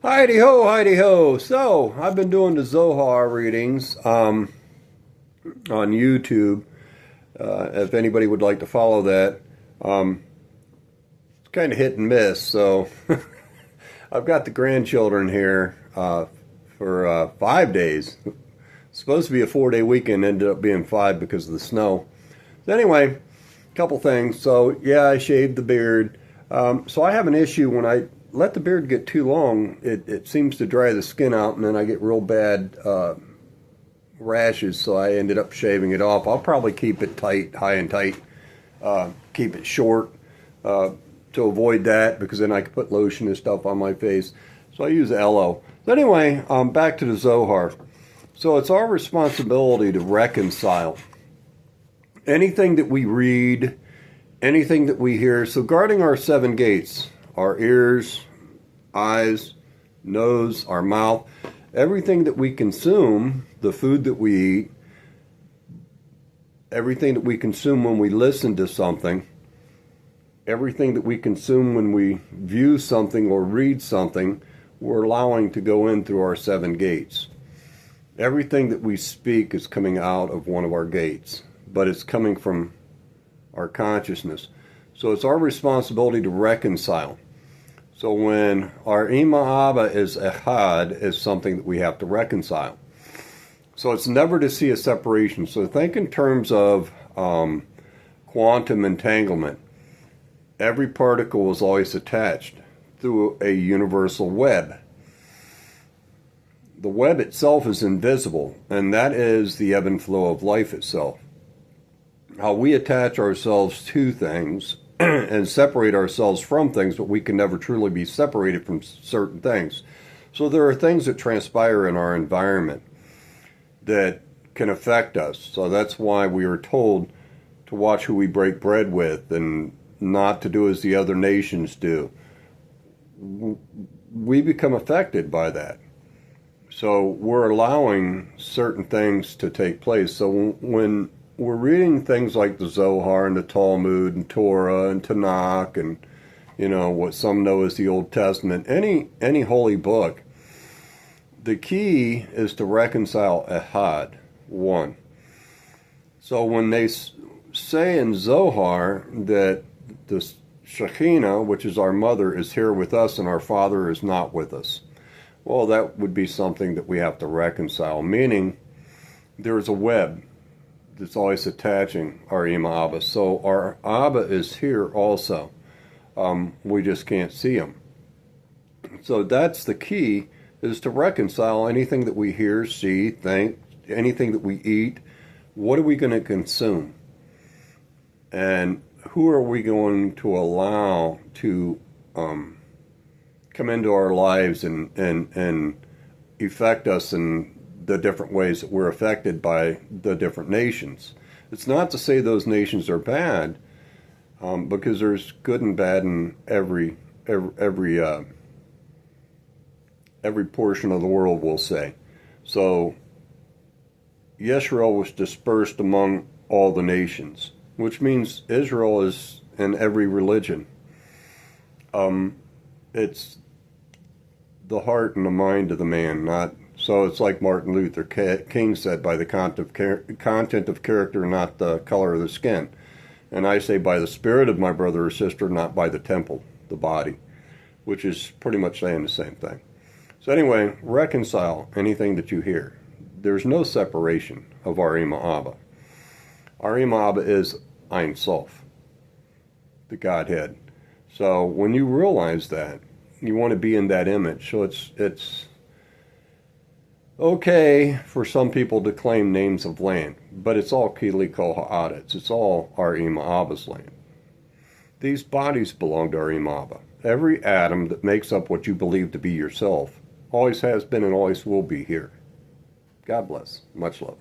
Heidi ho, Heidi ho. So, I've been doing the Zohar readings on YouTube. If anybody would like to follow that, it's kind of hit and miss. So, I've got the grandchildren here for 5 days. It's supposed to be a 4-day weekend, ended up being 5 because of the snow. So, anyway, a couple things. So, yeah, I shaved the beard. So, I have an issue when I let the beard get too long, it seems to dry the skin out, and then I get real bad rashes, so I ended up shaving it off. I'll probably keep it tight, high and tight, keep it short to avoid that, because then I can put lotion and stuff on my face. So I use aloe. So anyway, back to the Zohar. So it's our responsibility to reconcile anything that we read, anything that we hear. So guarding our 7 gates, our ears, eyes, nose, our mouth, everything that we consume, the food that we eat, everything that we consume when we listen to something, everything that we consume when we view something or read something, we're allowing to go in through our 7 gates. Everything that we speak is coming out of one of our gates, but it's coming from our consciousness. So it's our responsibility to reconcile. So when our Ima Abba is Echad, is something that we have to reconcile. So it's never to see a separation. So think in terms of quantum entanglement. Every particle is always attached through a universal web. The web itself is invisible, and that is the ebb and flow of life itself. How we attach ourselves to things and separate ourselves from things, but we can never truly be separated from certain things. So there are things that transpire in our environment that can affect us. So that's why we are told to watch who we break bread with and not to do as the other nations do. We become affected by that. So we're allowing certain things to take place. So when we're reading things like the Zohar and the Talmud and Torah and Tanakh and, what some know as the Old Testament, any holy book, the key is to reconcile Echad, one. So when they say in Zohar that the Shekhinah, which is our mother, is here with us and our father is not with us, well, that would be something that we have to reconcile, meaning there's a web that's always attaching our Ima Abba. So our Abba is here also. We just can't see him. So that's the key, is to reconcile anything that we hear, see, think, anything that we eat. What are we going to consume? And who are we going to allow to come into our lives and affect us in the different ways that we're affected by the different nations? It's not to say those nations are bad, because there's good and bad in every portion of the world, we'll say. So Yisrael was dispersed among all the nations, which means Israel is in every religion. It's the heart and the mind of the man, not. So it's like Martin Luther King said, by the content of character, not the color of the skin. And I say by the spirit of my brother or sister, not by the temple, the body, which is pretty much saying the same thing. So anyway, reconcile anything that you hear. There's no separation of our Ima Abba. Our Ima Abba is Ein Sof, the Godhead. So when you realize that, you want to be in that image. So it's okay for some people to claim names of land, but it's all Kili Kol Ha'aretz. It's all our Ima Abba's land. These bodies belong to our Ima Abba. Every atom that makes up what you believe to be yourself always has been and always will be here. God bless. Much love.